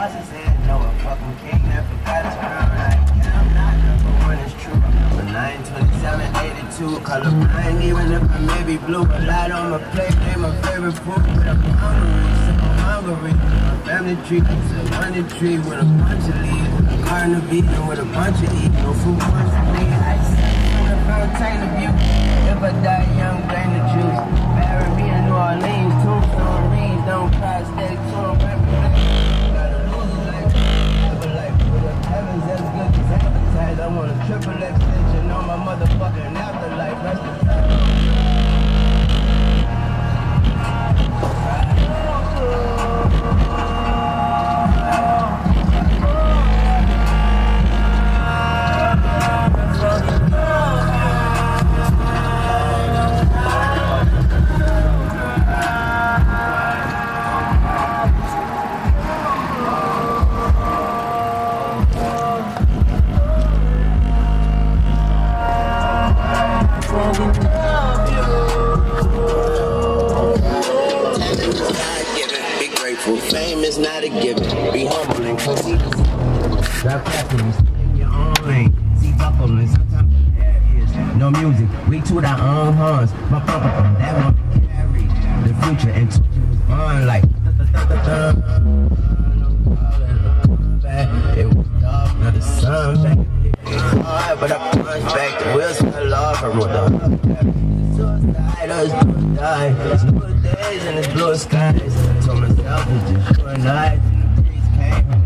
boss is saying no, a fucking king that forgot his crown. Like, yeah, I'm not number one, it's true. But 92782, color blind, even if I may be blue. A lot on my plate, they my favorite food. But I'm hungry, my family tree is a money tree with a bunch of leaves. A garden of Eden with a bunch of eat. No fruit punch for me, I see from the fountain of you. If I die young, drain the juice. Marry me in New Orleans, tombstone rings, don't cry, stay tuned, gotta lose it like never like with the heavens as good as advertised. I want a triple extension on my motherfucking afterlife. That's the fame is not a given. Be humble and conceited. Drop happiness in your own lane. See buckle and sometimes there is no music. We toot our own horns. My papa, that one carry the future and on like. It was dark, now the sun back. It's hard, but I punch back. The wheels fell off. I rode up. Suicidal, it's die. It's blue days and it's blue skies. I told myself it's just short nights and the breeze came.